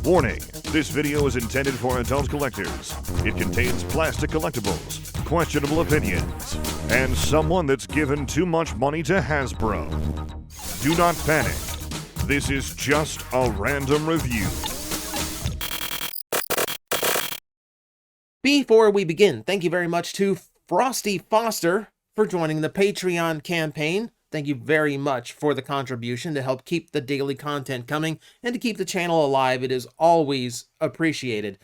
Warning, this video is intended for adult collectors. It contains plastic collectibles, questionable opinions, and someone that's given too much money to Hasbro. Do not panic. This is just a random review. Before we begin, thank you very much to Frosty Foster for joining the Patreon campaign. Thank you very much for the contribution to help keep the daily content coming and to keep the channel alive. It is always appreciated.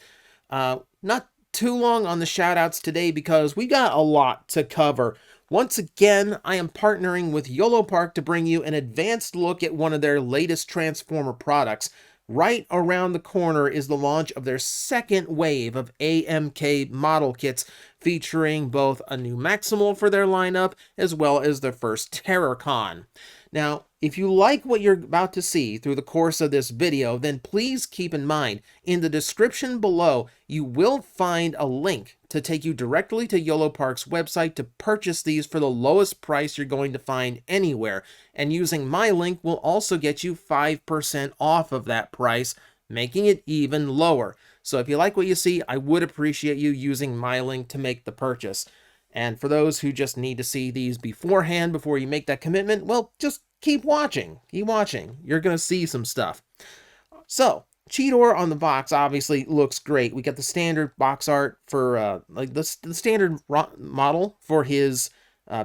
Not too long on the shoutouts today because we got a lot to cover. Once again, I am partnering with Yolo Park to bring you an advanced look at one of their latest Transformer products. Right around the corner is the launch of their second wave of AMK model kits, featuring both a new Maximal for their lineup, as well as their first Terrorcon. Now, if you like what you're about to see through the course of this video, then please keep in mind, in the description below, you will find a link to take you directly to Yolo Park's website to purchase these for the lowest price you're going to find anywhere. And using my link will also get you 5% off of that price, making it even lower. So if you like what you see, I would appreciate you using my link to make the purchase. And for those who just need to see these beforehand before you make that commitment, well, just keep watching. Keep watching. You're going to see some stuff. So, Cheetor on the box obviously looks great. We got the standard box art for like the standard model for his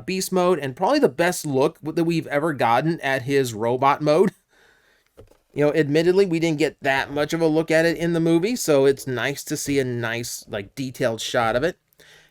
beast mode, and probably the best look that we've ever gotten at his robot mode. You know, admittedly, we didn't get that much of a look at it in the movie, so it's nice to see a nice, like, detailed shot of it.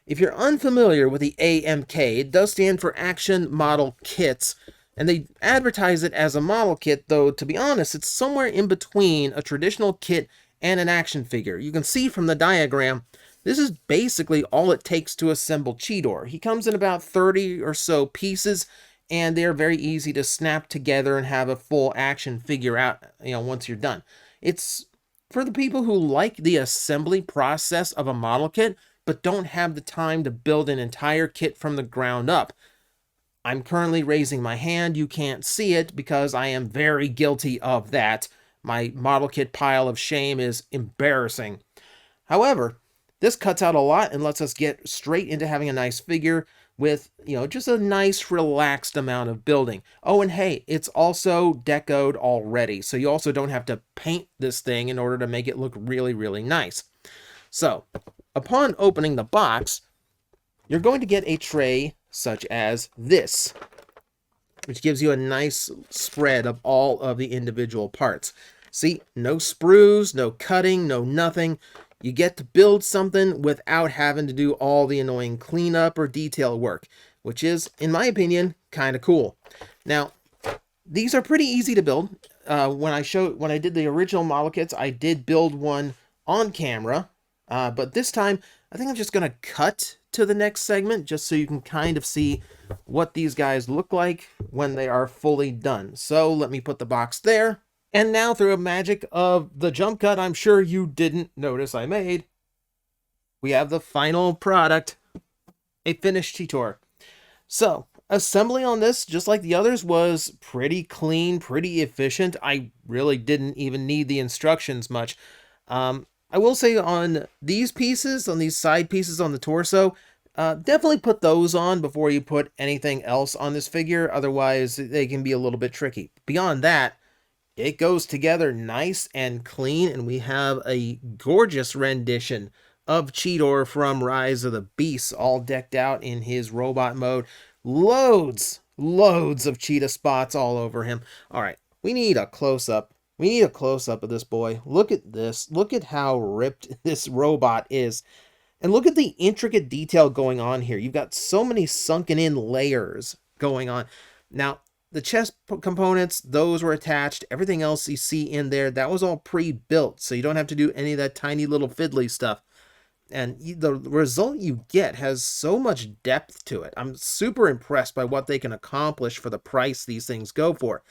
If you're unfamiliar with the AMK, it does stand for Action Model Kits, and they advertise it as a model kit, though, to be honest, it's somewhere in between a traditional kit and an action figure. You can see from the diagram, this is basically all it takes to assemble Cheetor. He comes in about 30 or so pieces, and they're very easy to snap together and have a full action figure out, you know, once you're done. It's for the people who like the assembly process of a model kit, but don't have the time to build an entire kit from the ground up. I'm currently raising my hand. You can't see it because I am very guilty of that. My model kit pile of shame is embarrassing. However, this cuts out a lot and lets us get straight into having a nice figure with, you know, just a nice relaxed amount of building. Oh, and hey, it's also decoed already, so you also don't have to paint this thing in order to make it look really, really nice. So, upon opening the box, you're going to get a tray such as this, which gives you a nice spread of all of the individual parts. See, no sprues, no cutting, no nothing. You get to build something without having to do all the annoying cleanup or detail work, which is, in my opinion, kind of cool. Now, these are pretty easy to build. When I did the original model kits, I did build one on camera, but this time I think I'm just going to cut to the next segment just so you can kind of see what these guys look like when they are fully done. So let me put the box there. And now, through a magic of the jump cut I'm sure you didn't notice I made, we have the final product, a finished Cheetor. So, assembly on this, just like the others, was pretty clean, pretty efficient. I really didn't even need the instructions much. I will say on these pieces, on these side pieces on the torso, definitely put those on before you put anything else on this figure. Otherwise, they can be a little bit tricky. Beyond that, it goes together nice and clean, and we have a gorgeous rendition of Cheetor from Rise of the Beasts, all decked out in his robot mode. Loads of cheetah spots all over him. All right, we need a close-up. We need a close-up of this boy. Look at this. Look at how ripped this robot is. And look at the intricate detail going on here. You've got so many sunken-in layers going on. Now, the chest components, those were attached. Everything else you see in there, that was all pre-built, so you don't have to do any of that tiny little fiddly stuff. And the result you get has so much depth to it. I'm super impressed by what they can accomplish for the price these things go for.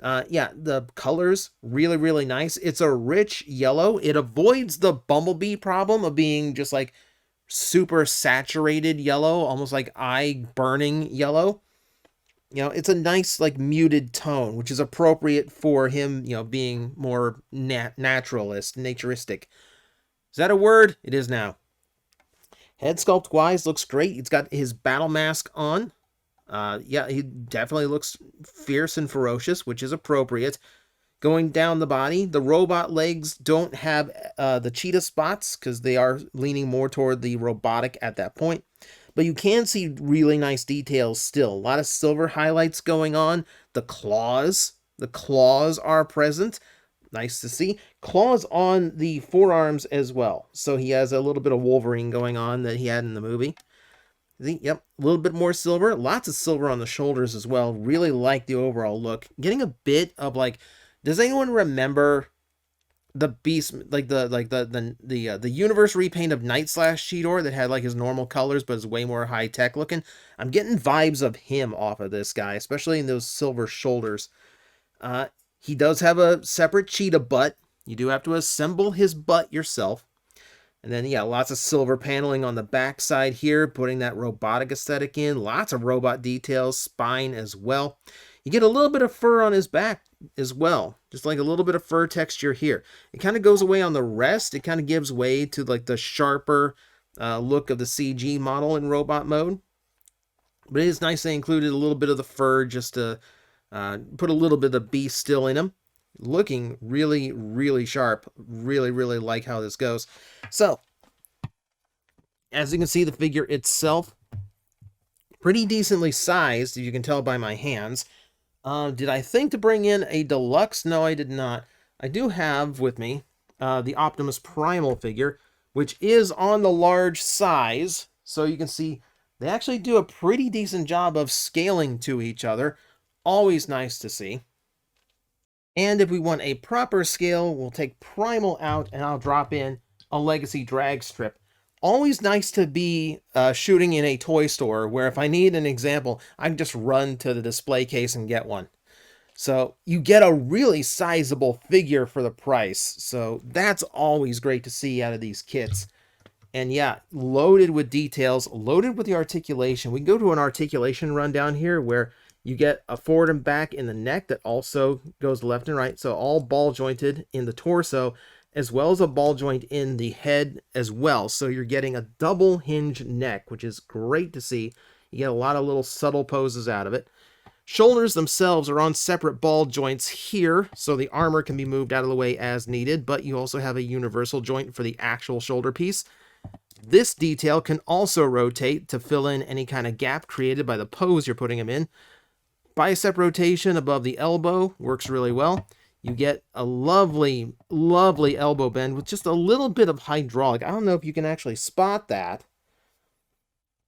Yeah, the colors, really, really nice. It's a rich yellow. It avoids the Bumblebee problem of being just like super saturated yellow, almost like eye-burning yellow. You know, it's a nice, like, muted tone, which is appropriate for him, you know, being more naturistic. Is that a word? It is now. Head sculpt wise looks great. He's got his battle mask on. Yeah, he definitely looks fierce and ferocious, which is appropriate. Going down the body, the robot legs don't have the cheetah spots because they are leaning more toward the robotic at that point. But you can see really nice details still. A lot of silver highlights going on. The claws are present. Nice to see. Claws on the forearms as well. So he has a little bit of Wolverine going on that he had in the movie. See, yep, a little bit more silver. Lots of silver on the shoulders as well. Really like the overall look. Getting a bit of, like, does anyone remember the Beast, like the universe repaint of Night Slash Cheetor that had like his normal colors but is way more high tech looking? I'm getting vibes of him off of this guy, especially in those silver shoulders. He does have a separate cheetah butt. You do have to assemble his butt yourself. And then, yeah, lots of silver paneling on the back side here, putting that robotic aesthetic in. Lots of robot details, spine as well. You get a little bit of fur on his back as well, just like a little bit of fur texture here. It kind of goes away on the rest. It kind of gives way to like the sharper look of the CG model in robot mode. But it is nice they included a little bit of the fur just to put a little bit of the beast still in him. Looking really, really sharp. Really, really like how this goes. So, as you can see, the figure itself, pretty decently sized, as you can tell by my hands. Did I think to bring in a deluxe? No, I did not. I do have with me the Optimus Primal figure, which is on the large size. So you can see they actually do a pretty decent job of scaling to each other. Always nice to see. And if we want a proper scale, we'll take Primal out and I'll drop in a Legacy drag strip. Always nice to be shooting in a toy store where if I need an example, I can just run to the display case and get one. So you get a really sizable figure for the price. So that's always great to see out of these kits. And yeah, loaded with details, loaded with the articulation. We can go to an articulation rundown here where you get a forward and back in the neck that also goes left and right. So all ball jointed in the torso, as well as a ball joint in the head as well. So you're getting a double hinge neck, which is great to see. You get a lot of little subtle poses out of it. Shoulders themselves are on separate ball joints here, so the armor can be moved out of the way as needed, but you also have a universal joint for the actual shoulder piece. This detail can also rotate to fill in any kind of gap created by the pose you're putting him in. Bicep rotation above the elbow works really well. You get a lovely, lovely elbow bend with just a little bit of hydraulic. I don't know if you can actually spot that,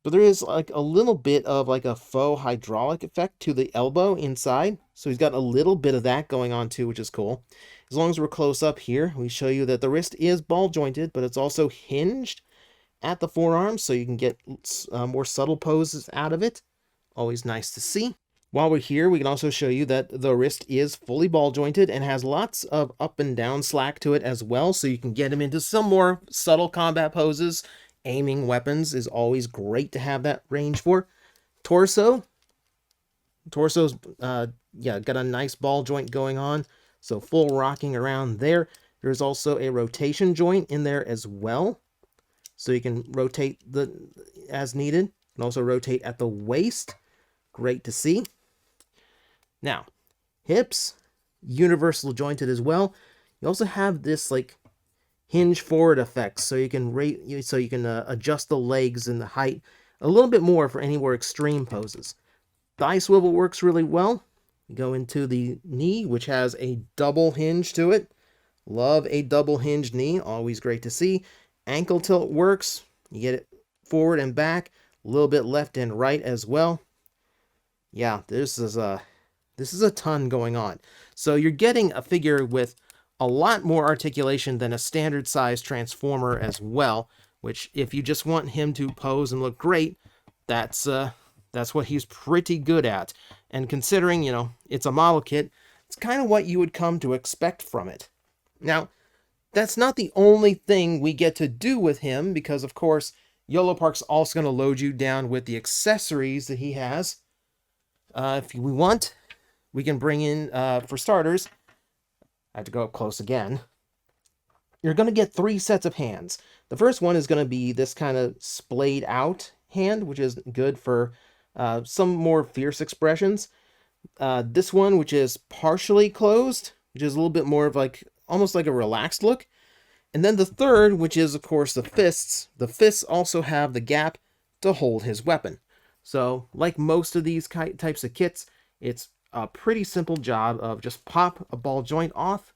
but there is like a little bit of like a faux hydraulic effect to the elbow inside. So he's got a little bit of that going on too, which is cool. As long as we're close up here, we show you that the wrist is ball jointed, but it's also hinged at the forearm, so you can get more subtle poses out of it. Always nice to see. While we're here, we can also show you that the wrist is fully ball jointed and has lots of up and down slack to it as well, so you can get him into some more subtle combat poses. Aiming weapons is always great to have that range for. Torso's yeah, got a nice ball joint going on, so full rocking around there. There's also a rotation joint in there as well, so you can rotate as needed. You can also rotate at the waist. Great to see. Now, hips, universal jointed as well. You also have this like hinge forward effect, so you can adjust the legs and the height a little bit more for any more extreme poses. Thigh swivel works really well. You go into the knee, which has a double hinge to it. Love a double hinge knee, always great to see. Ankle tilt works. You get it forward and back, a little bit left and right as well. Yeah, this is a ton going on. So you're getting a figure with a lot more articulation than a standard size Transformer as well, which if you just want him to pose and look great, that's what he's pretty good at. And considering, you know, it's a model kit, it's kind of what you would come to expect from it. Now, that's not the only thing we get to do with him, because of course, Yolo Park's also going to load you down with the accessories that he has. If we want, we can bring in, for starters, I have to go up close again. You're going to get 3 sets of hands. The first one is going to be this kind of splayed out hand, which is good for some more fierce expressions. This one, which is partially closed, which is a little bit more of like, almost like a relaxed look. And then the third, which is, of course, the fists. The fists also have the gap to hold his weapon. So, like most of these types of kits, it's a pretty simple job of just pop a ball joint off,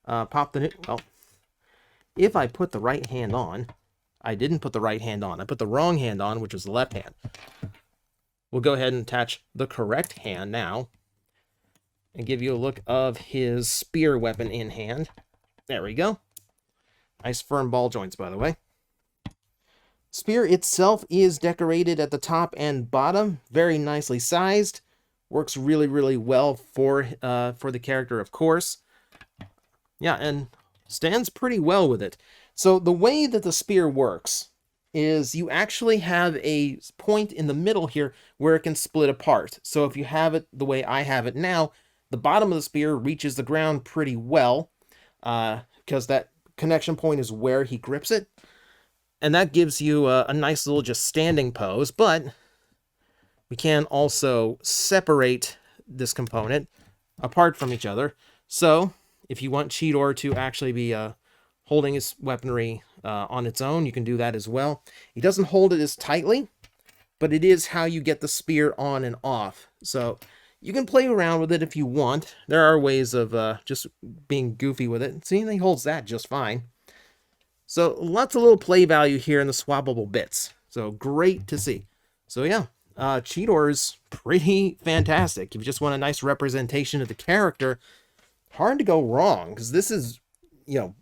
pop the... Well, if I put the right hand on, I didn't put the right hand on. I put the wrong hand on, which was the left hand. We'll go ahead and attach the correct hand now and give you a look of his spear weapon in hand. There we go. Nice firm ball joints, by the way. Spear itself is decorated at the top and bottom, very nicely sized. Works really, really well for the character, of course. Yeah, and stands pretty well with it. So the way that the spear works is you actually have a point in the middle here where it can split apart. So if you have it the way I have it now, the bottom of the spear reaches the ground pretty well, because that connection point is where he grips it. And that gives you a nice little just standing pose, but we can also separate this component apart from each other. So if you want Cheetor to actually be holding his weaponry on its own, you can do that as well. He doesn't hold it as tightly, but it is how you get the spear on and off. So you can play around with it if you want. There are ways of just being goofy with it. See, he holds that just fine. So lots of little play value here in the swappable bits. So great to see. So yeah, Cheetor is pretty fantastic. If you just want a nice representation of the character, hard to go wrong, because this is, you know,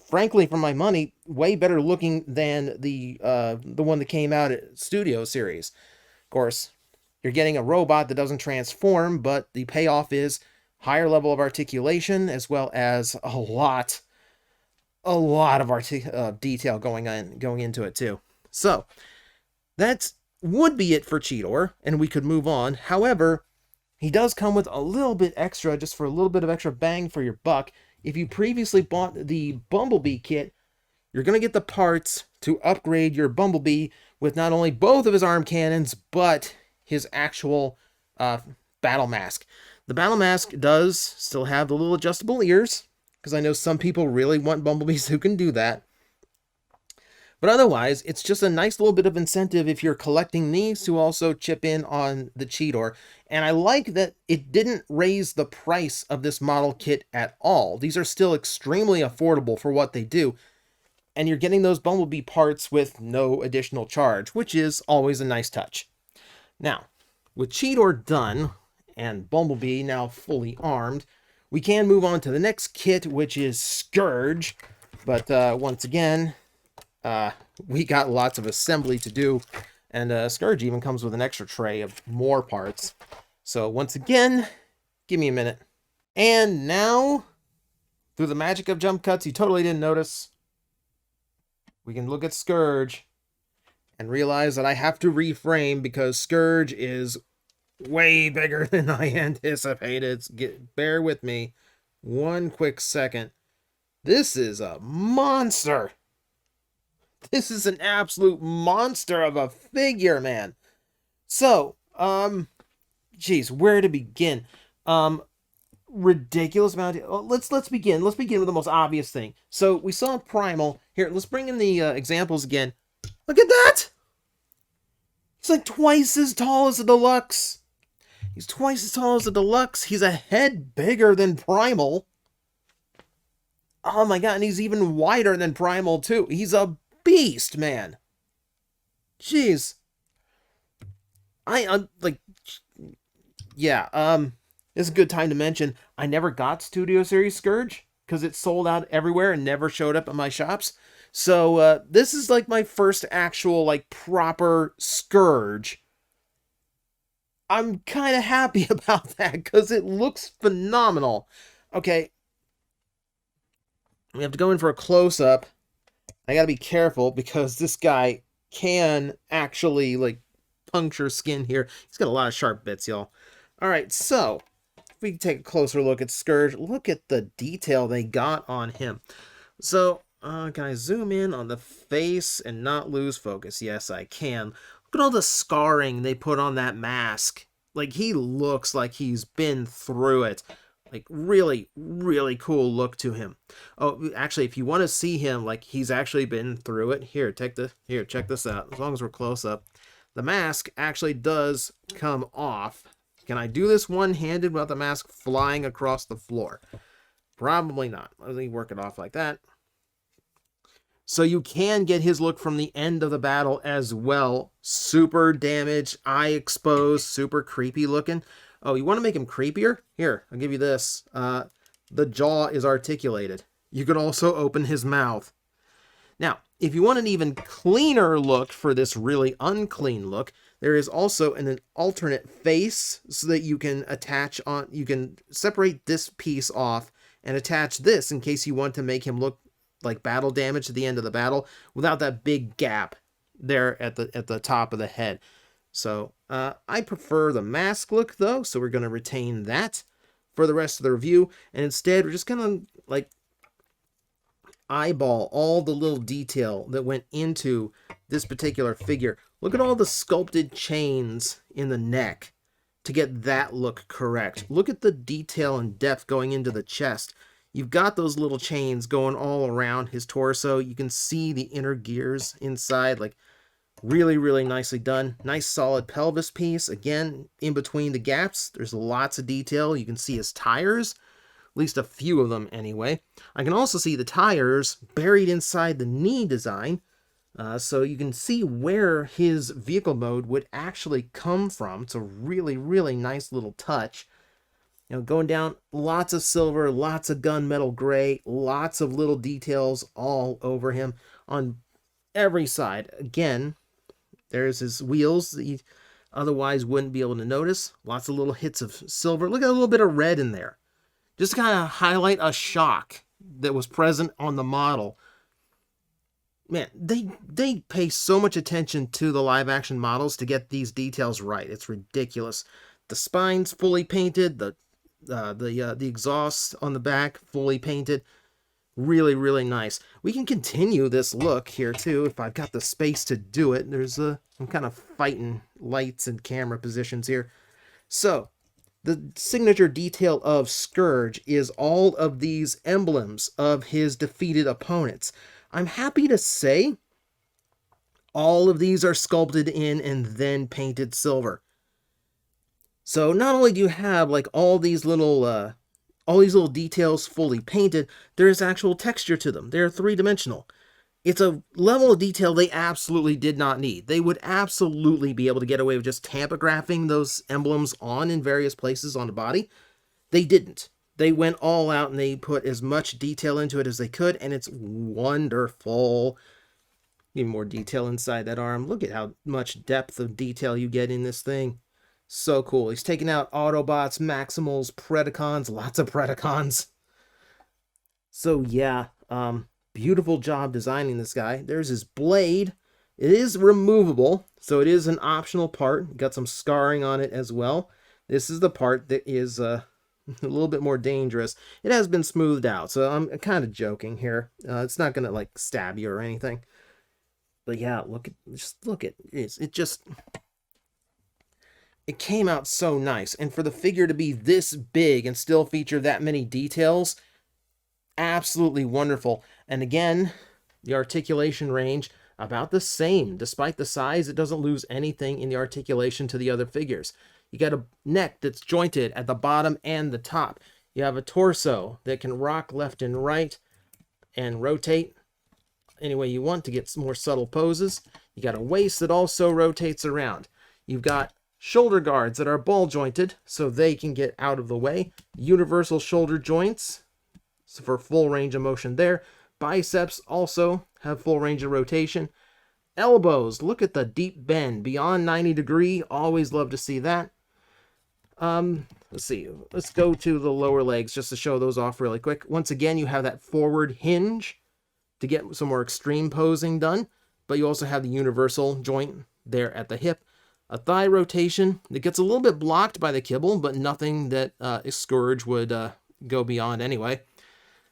frankly, for my money, way better looking than the one that came out at Studio Series. Of course, you're getting a robot that doesn't transform, but the payoff is higher level of articulation, as well as a lot of detail going into it too. So that would be it for Cheetor, and we could move on. However, he does come with a little bit extra, just for a little bit of extra bang for your buck. If you previously bought the Bumblebee kit, you're going to get the parts to upgrade your Bumblebee with not only both of his arm cannons, but his actual battle mask. The battle mask does still have the little adjustable ears, because I know some people really want Bumblebees who can do that. But otherwise, it's just a nice little bit of incentive if you're collecting these to also chip in on the Cheetor. And I like that it didn't raise the price of this model kit at all. These are still extremely affordable for what they do. And you're getting those Bumblebee parts with no additional charge, which is always a nice touch. Now, with Cheetor done, and Bumblebee now fully armed, we can move on to the next kit, which is Scourge. But once again, we got lots of assembly to do, and Scourge even comes with an extra tray of more parts. So once again, give me a minute. And now, through the magic of jump cuts you totally didn't notice, we can look at Scourge and realize that I have to reframe because Scourge is way bigger than I anticipated. Bear with me one quick second. This is a monster. This is an absolute monster of a figure, man. So, geez, where to begin? Ridiculous amount of, let's begin. Let's begin with the most obvious thing. So we saw Primal. Here, let's bring in the examples again. Look at that! He's like twice as tall as the Deluxe. He's twice as tall as the Deluxe. He's a head bigger than Primal. Oh my god, and he's even wider than Primal too. He's a beast, man. Jeez. This is a good time to mention, I never got Studio Series Scourge, because it sold out everywhere and never showed up at my shops. So, this is like my first actual, like, proper Scourge. I'm kind of happy about that, because it looks phenomenal. Okay. We have to go in for a close-up. I gotta be careful, because this guy can actually, like, puncture skin here. He's got a lot of sharp bits, y'all. All right, so if we take a closer look at Scourge, look at the detail they got on him. So, can I zoom in on the face and not lose focus? Yes, I can. Look at all the scarring they put on that mask. Like, he looks like he's been through it. Like, really, really cool look to him. Oh, actually, if you want to see him, like, he's actually been through it, here, check this out. As long as we're close up. The mask actually does come off. Can I do this one-handed without the mask flying across the floor? Probably not. Let me work it off like that. So you can get his look from the end of the battle as well. Super damaged, eye exposed, super creepy looking. Oh, you want to make him creepier? Here, I'll give you this. The jaw is articulated. You can also open his mouth. Now, if you want an even cleaner look for this really unclean look, there is also an alternate face so that you can attach on, you can separate this piece off and attach this in case you want to make him look like battle damage at the end of the battle without that big gap there at the top of the head. So I prefer the mask look though, so we're going to retain that for the rest of the review, and instead we're just going to like eyeball all the little detail that went into this particular figure. Look at all the sculpted chains in the neck to get that look correct. Look at the detail and depth going into the chest. You've got those little chains going all around his torso. You can see the inner gears inside, like really, really nicely done. Nice solid pelvis piece. Again, in between the gaps, there's lots of detail. You can see his tires, at least a few of them anyway. I can also see the tires buried inside the knee design, so you can see where his vehicle mode would actually come from. It's a really, really nice little touch. You know, going down, lots of silver, lots of gunmetal gray, lots of little details all over him on every side. Again, there's his wheels that you otherwise wouldn't be able to notice. Lots of little hits of silver. Look at a little bit of red in there. Just to kind of highlight a shock that was present on the model. Man, they pay so much attention to the live action models to get these details right. It's ridiculous. The spine's fully painted. The exhaust on the back fully painted. Really, really nice. We can continue this look here too if I've got the space to do it. I'm kind of fighting lights and camera positions here. So the signature detail of Scourge is all of these emblems of his defeated opponents. I'm happy to say all of these are sculpted in and then painted silver. So not only do you have like all these little details fully painted, there is actual texture to them. They're three-dimensional. It's a level of detail they absolutely did not need. They would absolutely be able to get away with just tampographying those emblems on in various places on the body. They didn't. They went all out and they put as much detail into it as they could, and it's wonderful. Even more detail inside that arm. Look at how much depth of detail you get in this thing. So cool. He's taking out Autobots, Maximals, Predacons, lots of Predacons. So yeah, beautiful job designing this guy. There's his blade. It is removable, so it is an optional part. Got some scarring on it as well. This is the part that is a little bit more dangerous. It has been smoothed out, so I'm kind of joking here. It's not gonna like stab you or anything. But yeah, look at it. It came out so nice, and for the figure to be this big and still feature that many details, absolutely wonderful. And again, the articulation range, about the same. Despite the size, it doesn't lose anything in the articulation to the other figures. You got a neck that's jointed at the bottom and the top. You have a torso that can rock left and right and rotate any way you want to get some more subtle poses. You got a waist that also rotates around. You've got shoulder guards that are ball jointed so they can get out of the way. Universal shoulder joints, so for full range of motion there. Biceps also have full range of rotation. Elbows, look at the deep bend beyond 90 degree. Always love to see that. Let's see. Let's go to the lower legs just to show those off really quick. Once again, you have that forward hinge to get some more extreme posing done, but you also have the universal joint there at the hip. A thigh rotation. It gets a little bit blocked by the kibble, but nothing that Scourge would go beyond anyway.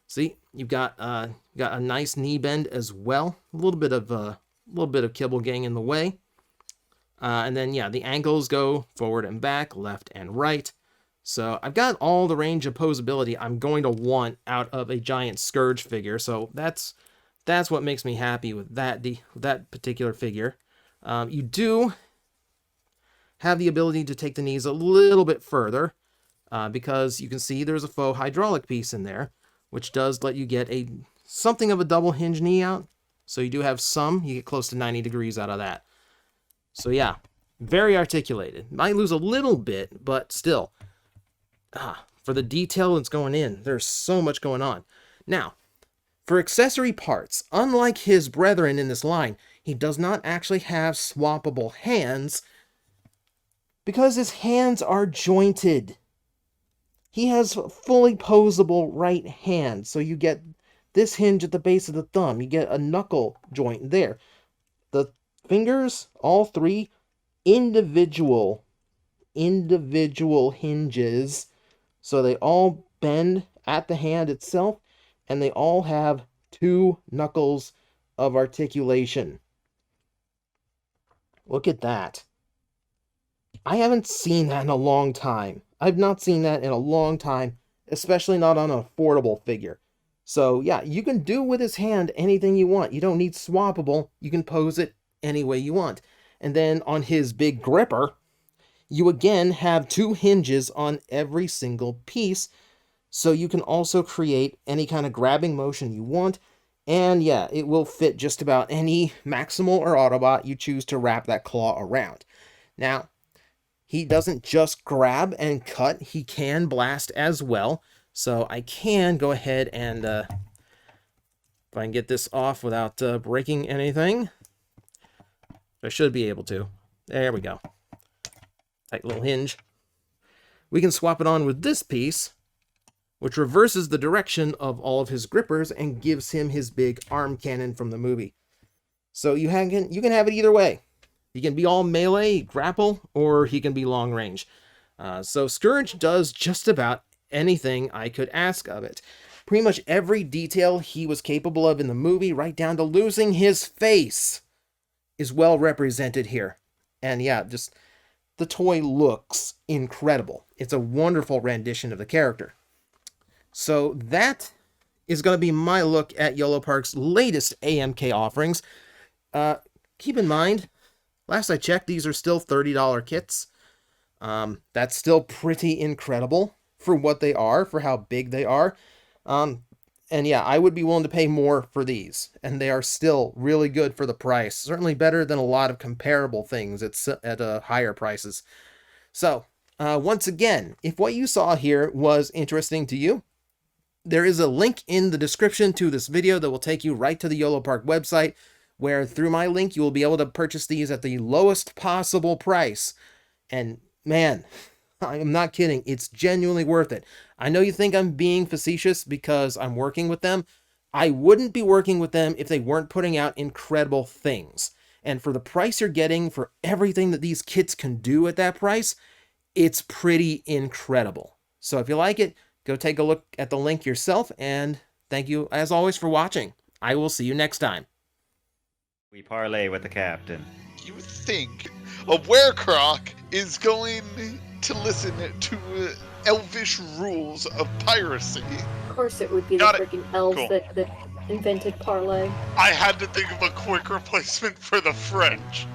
See, you've got a nice knee bend as well. A little bit of kibble getting in the way. And then, yeah, the ankles go forward and back, left and right. So I've got all the range of posability I'm going to want out of a giant Scourge figure. So that's what makes me happy with that particular figure. You do have the ability to take the knees a little bit further because you can see there's a faux hydraulic piece in there, which does let you get something of a double hinge knee out. So you do have you get close to 90 degrees out of that. So yeah, very articulated. Might lose a little bit, but still, for the detail that's going in, there's so much going on. Now, for accessory parts, unlike his brethren in this line, he does not actually have swappable hands because his hands are jointed. He has fully posable right hand, so you get this hinge at the base of the thumb. You get a knuckle joint there. The fingers, all three, individual hinges, so they all bend at the hand itself, and they all have 2 knuckles of articulation. Look at that. I haven't seen that in a long time. I've not seen that in a long time, especially not on an affordable figure. So yeah, you can do with his hand anything you want. You don't need swappable. You can pose it any way you want. And then on his big gripper, you again have 2 hinges on every single piece, so you can also create any kind of grabbing motion you want. And yeah, it will fit just about any Maximal or Autobot you choose to wrap that claw around. Now, he doesn't just grab and cut, he can blast as well. So I can go ahead and, if I can get this off without breaking anything, I should be able to. There we go. Tight little hinge. We can swap it on with this piece, which reverses the direction of all of his grippers and gives him his big arm cannon from the movie. So you can have it either way. He can be all melee, grapple, or he can be long range. So Scourge does just about anything I could ask of it. Pretty much every detail he was capable of in the movie, right down to losing his face, is well represented here. And yeah, just the toy looks incredible. It's a wonderful rendition of the character. So that is going to be my look at Yolopark's latest AMK offerings. Keep in mind, last I checked, these are still $30 kits. That's still pretty incredible for what they are, for how big they are. And yeah, I would be willing to pay more for these, and they are still really good for the price. Certainly better than a lot of comparable things at higher prices. So, once again, if what you saw here was interesting to you, there is a link in the description to this video that will take you right to the Yolopark website, where through my link you will be able to purchase these at the lowest possible price. And man, I'm not kidding, it's genuinely worth it. I know you think I'm being facetious because I'm working with them. I wouldn't be working with them if they weren't putting out incredible things. And for the price you're getting, for everything that these kits can do at that price, it's pretty incredible. So if you like it, go take a look at the link yourself, and thank you as always for watching. I will see you next time. We parlay with the captain. You think a werecroc is going to listen to elvish rules of piracy? Of course it would be the freaking elves that invented parlay. I had to think of a quick replacement for the French.